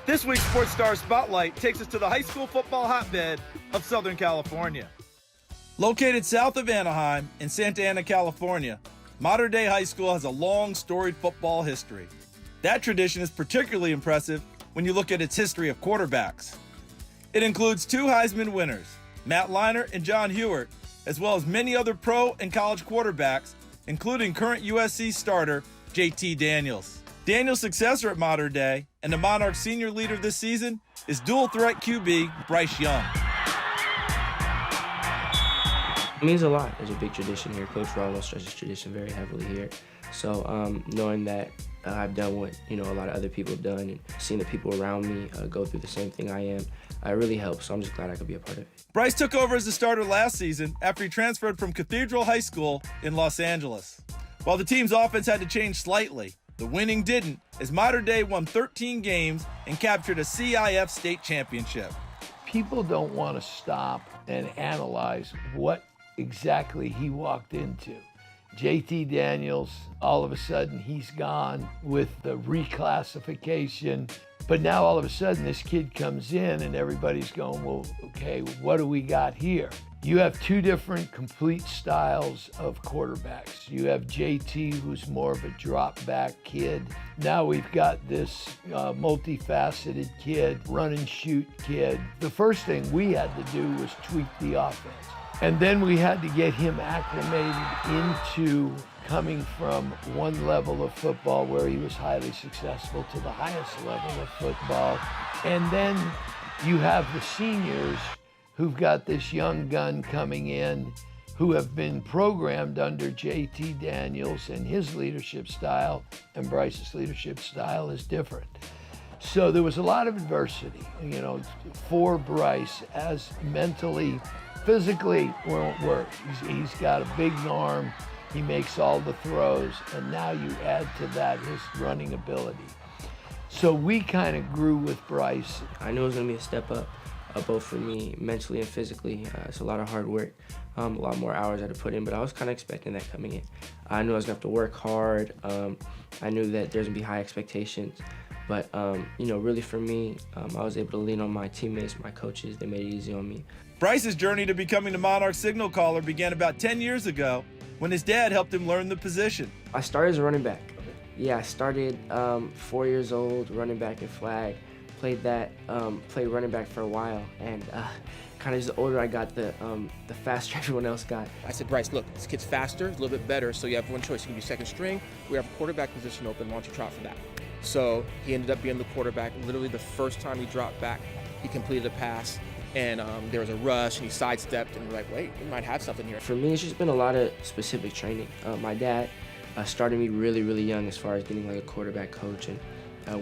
This week's Sports Star Spotlight takes us to the high school football hotbed of Southern California. Located south of Anaheim in Santa Ana, California, Mater Dei High School has a long, storied football history. That tradition is particularly impressive when you look at its history of quarterbacks. It includes 2 Heisman winners, Matt Leinart and John Hewart, as well as many other pro and college quarterbacks, including current USC starter JT Daniels. Daniels' successor at Mater Dei and the Monarchs' senior leader this season is dual-threat QB Bryce Young. It means a lot. There's a big tradition here. Coach Rollins stresses tradition very heavily here. So knowing that I've done what a lot of other people have done and seeing the people around me go through the same thing I am, it really helps. So I'm just glad I could be a part of it. Bryce took over as the starter last season after he transferred from Cathedral High School in Los Angeles. While the team's offense had to change slightly, the winning didn't, as Mater Dei won 13 games and captured a CIF state championship. People don't want to stop and analyze what exactly he walked into. JT Daniels, all of a sudden he's gone with the reclassification, but now all of a sudden this kid comes in and everybody's going, well, okay, what do we got here? You have 2 different complete styles of quarterbacks. You have JT, who's more of a drop back kid. Now we've got this multifaceted kid, run and shoot kid. The first thing we had to do was tweak the offense. And then we had to get him acclimated into coming from one level of football where he was highly successful to the highest level of football. And then you have the seniors who've got this young gun coming in who have been programmed under JT Daniels and his leadership style, and Bryce's leadership style is different. So there was a lot of adversity, for Bryce as mentally, physically won't work. He's got a big arm, he makes all the throws, and now you add to that his running ability. So we kind of grew with Bryce. I knew it was going to be a step up, both for me mentally and physically. It's a lot of hard work, a lot more hours I had to put in, but I was kind of expecting that coming in. I knew I was going to have to work hard. I knew that there's going to be high expectations. But, really for me, I was able to lean on my teammates, my coaches. They made it easy on me. Bryce's journey to becoming the Monarch signal caller began about 10 years ago when his dad helped him learn the position. I started as a running back. Yeah, I started 4 years old, running back in flag. Played running back for a while, and kind of just the older I got, the faster everyone else got. I said, Bryce, look, this kid's faster, a little bit better, so you have one choice. You can be second string. We have a quarterback position open. Why don't you try for that? So he ended up being the quarterback. Literally the first time he dropped back, he completed a pass, and there was a rush, and he sidestepped, and we're like, wait, we might have something here. For me, it's just been a lot of specific training. My dad started me really, really young as far as getting like a quarterback coach and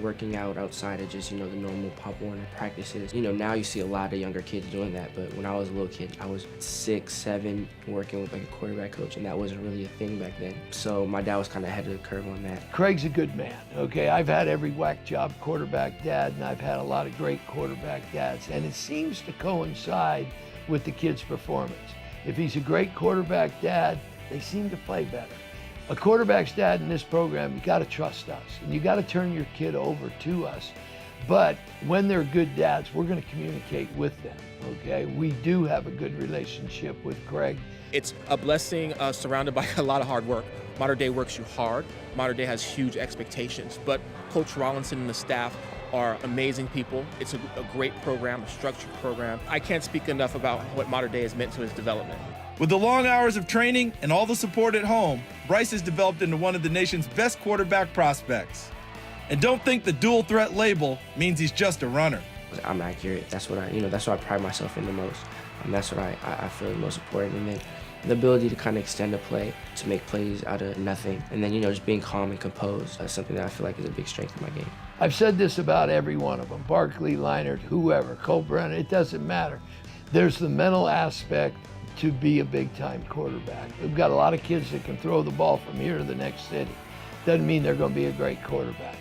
working out outside of just, the normal Pop Warner practices. Now you see a lot of younger kids doing that, but when I was a little kid, I was 6, 7, working with like a quarterback coach, and that wasn't really a thing back then. So my dad was kind of ahead of the curve on that. Craig's a good man, okay? I've had every whack job quarterback dad, and I've had a lot of great quarterback dads, and it seems to coincide with the kid's performance. If he's a great quarterback dad, they seem to play better. A quarterback's dad in this program, you got to trust us, and you got to turn your kid over to us. But when they're good dads, we're going to communicate with them, okay? We do have a good relationship with Craig. It's a blessing surrounded by a lot of hard work. Mater Dei works you hard. Mater Dei has huge expectations, but Coach Rollinson and the staff are amazing people. It's a great program, a structured program. I can't speak enough about what Mater Dei has meant to his development. With the long hours of training and all the support at home, Bryce has developed into one of the nation's best quarterback prospects. And don't think the dual threat label means he's just a runner. I'm accurate. That's what that's what I pride myself in the most. And that's what I feel the most important. And then the ability to kind of extend a play, to make plays out of nothing. And then, just being calm and composed. That's something that I feel like is a big strength of my game. I've said this about every one of them, Barkley, Leinart, whoever, Cole Brennan, it doesn't matter. There's the mental aspect to be a big-time quarterback. We've got a lot of kids that can throw the ball from here to the next city. Doesn't mean they're going to be a great quarterback.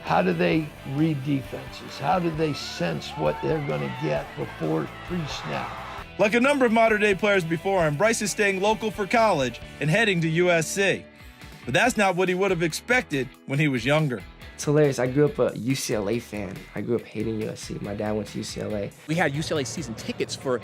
How do they read defenses? How do they sense what they're going to get before pre-snap? Like a number of Mater Dei players before him, Bryce is staying local for college and heading to USC. But that's not what he would have expected when he was younger. It's hilarious. I grew up a UCLA fan. I grew up hating USC. My dad went to UCLA. We had UCLA season tickets for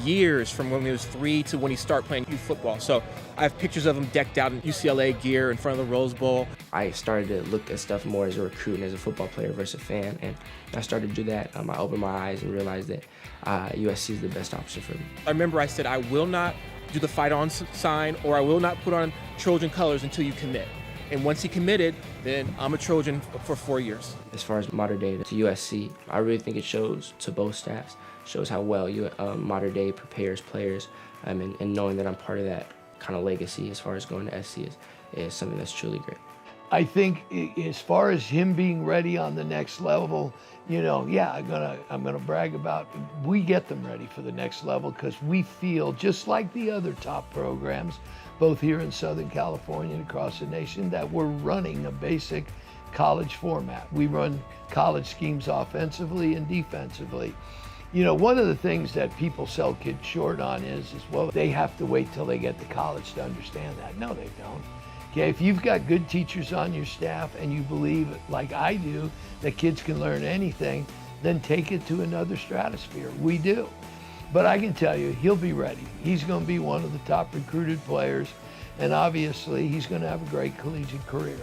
years, from when he was 3 to when he started playing youth football. So I have pictures of him decked out in UCLA gear in front of the Rose Bowl. I started to look at stuff more as a recruit and as a football player versus a fan, and I started to do that. I opened my eyes and realized that USC is the best option for me. I remember I said, I will not do the fight on sign, or I will not put on Trojan colors until you commit. And once he committed, then I'm a Trojan for 4 years. As far as modern day to USC, I really think it shows to both staffs, shows how well modern day prepares players, and knowing that I'm part of that kind of legacy as far as going to SC is something that's truly great. I think as far as him being ready on the next level, yeah, I'm gonna brag about, we get them ready for the next level because we feel just like the other top programs, both here in Southern California and across the nation, that we're running a basic college format. We run college schemes offensively and defensively. One of the things that people sell kids short on is, well, they have to wait till they get to college to understand that. No, they don't. Okay, if you've got good teachers on your staff and you believe, like I do, that kids can learn anything, then take it to another stratosphere. We do. But I can tell you, he'll be ready. He's going to be one of the top recruited players, and obviously he's going to have a great collegiate career.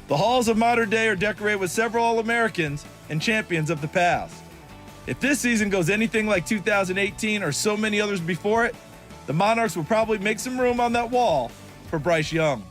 The halls of modern day are decorated with several All-Americans and champions of the past. If this season goes anything like 2018 or so many others before it, the Monarchs will probably make some room on that wall for Bryce Young.